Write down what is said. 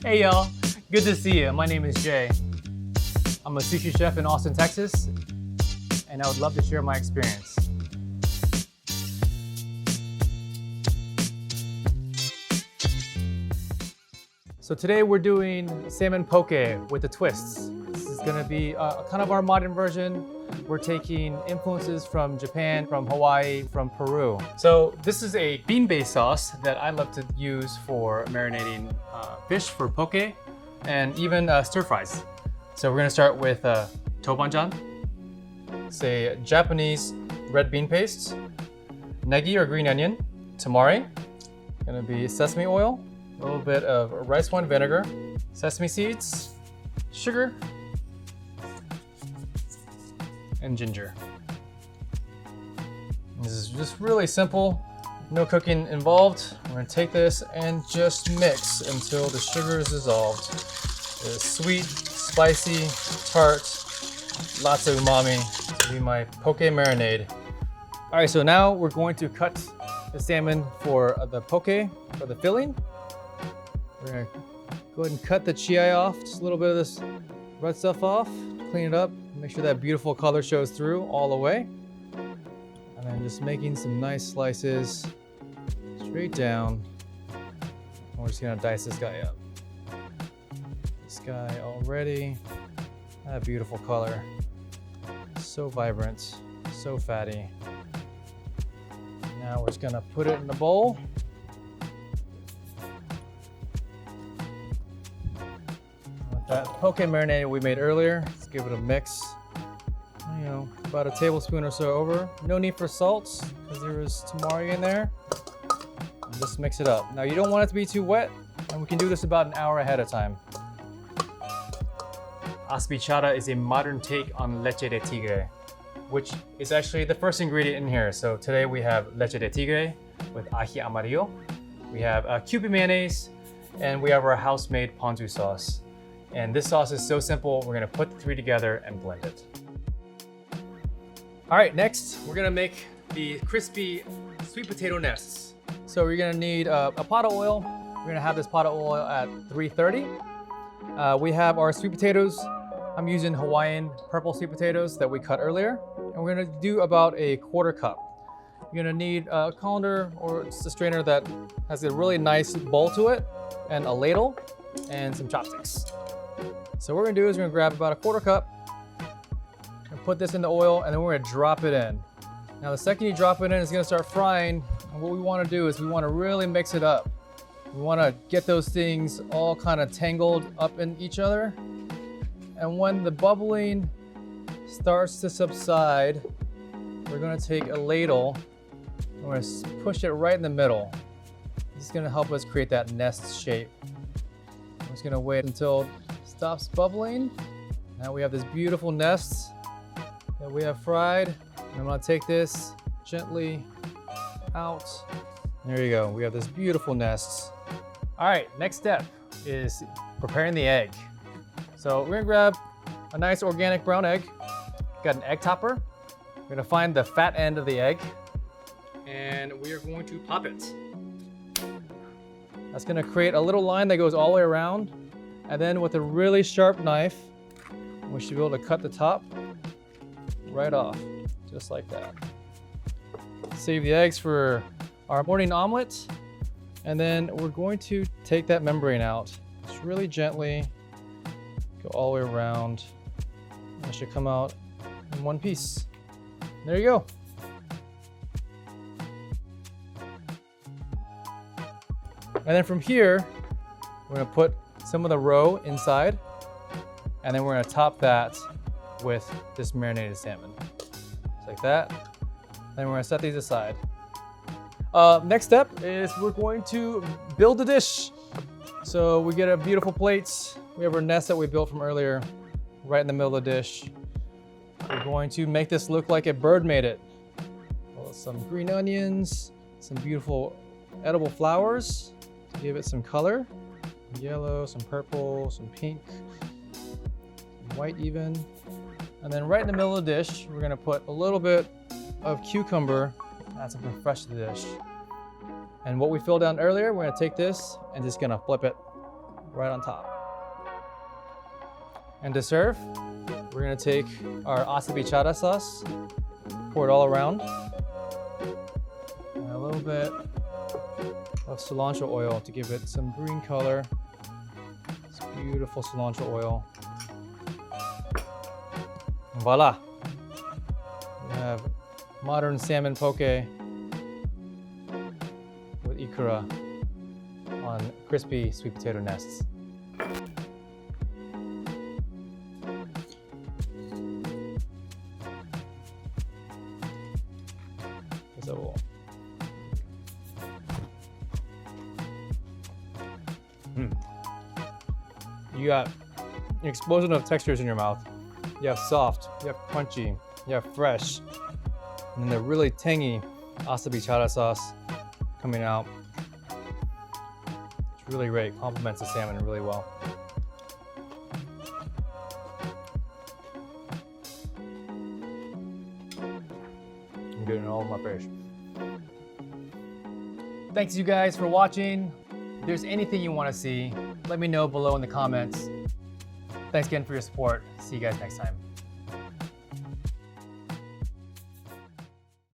Hey y'all, good to see you. My name is Jay. I'm a sushi chef in Austin, Texas, and I would love to share my experience. So today we're doing salmon poke with the twists. This is gonna be kind of our modern version. We're taking influences from Japan, from Hawaii, from Peru. So this is a bean-based sauce that I love to use for marinating fish for poke and even stir fries. So we're gonna start with tobanjan. It's a Japanese red bean paste, negi or green onion, tamari, gonna be sesame oil, a little bit of rice wine vinegar, sesame seeds, sugar, and ginger. This is just really simple, no cooking involved. We're gonna take this and just mix until the sugar is dissolved. It's sweet, spicy, tart, lots of umami. This will be my poke marinade. All right, so now we're going to cut the salmon for the poke, for the filling. We're gonna go ahead and cut the chi off, just a little bit of this red stuff off, clean it up, make sure that beautiful color shows through all the way. And then just making some nice slices straight down. And we're just gonna dice this guy up. This guy already had a beautiful color. So vibrant, so fatty. Now we're just gonna put it in the bowl. With that poke marinade we made earlier, let's give it a mix. You know, about a tablespoon or so over. No need for salt because there is tamari in there. And just mix it up. Now you don't want it to be too wet, and we can do this about an hour ahead of time. Acevichado is a modern take on leche de tigre, which is actually the first ingredient in here. So today we have leche de tigre with ají amarillo. We have Kewpie mayonnaise, and we have our house-made ponzu sauce. And this sauce is so simple, we're gonna put the three together and blend it. All right, next, we're gonna make the crispy sweet potato nests. So we're gonna need a pot of oil. We're gonna have this pot of oil at 330. We have our sweet potatoes. I'm using Hawaiian purple sweet potatoes that we cut earlier. And we're gonna do about a quarter cup. You're gonna need a colander or just a strainer that has a really nice bowl to it, and a ladle, and some chopsticks. So what we're gonna do is we're gonna grab about a quarter cup, and put this in the oil, and then we're gonna drop it in. Now the second you drop it in, it's gonna start frying, and what we wanna do is we wanna really mix it up. We wanna get those things all kind of tangled up in each other. And when the bubbling starts to subside, we're gonna take a ladle, and we're gonna push it right in the middle. This is gonna help us create that nest shape. I'm just gonna wait until it stops bubbling. Now we have this beautiful nest that we have fried. And I'm gonna take this gently out. There you go, we have this beautiful nest. All right, next step is preparing the egg. So we're gonna grab a nice organic brown egg. Got an egg topper. We're gonna find the fat end of the egg, and we are going to pop it. That's gonna create a little line that goes all the way around. And then with a really sharp knife, we should be able to cut the top right off, just like that. Save the eggs for our morning omelet. And then we're going to take that membrane out. Just really gently go all the way around. And it should come out in one piece. There you go. And then from here, we're gonna put some of the roe inside, and then we're gonna top that with this marinated salmon. Just like that. Then we're gonna set these aside. Next step is we're going to build the dish. So we get a beautiful plate. We have our nest that we built from earlier, right in the middle of the dish. We're going to make this look like a bird made it. Some green onions, some beautiful edible flowers to give it some color. Yellow, some purple, some pink, some white even. And then right in the middle of the dish, we're gonna put a little bit of cucumber, add something fresh to the dish. And what we filled down earlier, we're gonna take this and just gonna flip it right on top. And to serve, we're gonna take our Acevichado sauce, pour it all around, and a little bit of cilantro oil to give it some green color. It's beautiful cilantro oil. And voila! We have modern salmon poke with ikura on crispy sweet potato nests. So, you got an explosion of textures in your mouth. You have soft, you have crunchy, you have fresh, and then the really tangy acevichado sauce coming out. It's really great, complements the salmon really well. I'm getting all over my face. Thanks you guys for watching. If there's anything you want to see, let me know below in the comments. Thanks again for your support. See you guys next time.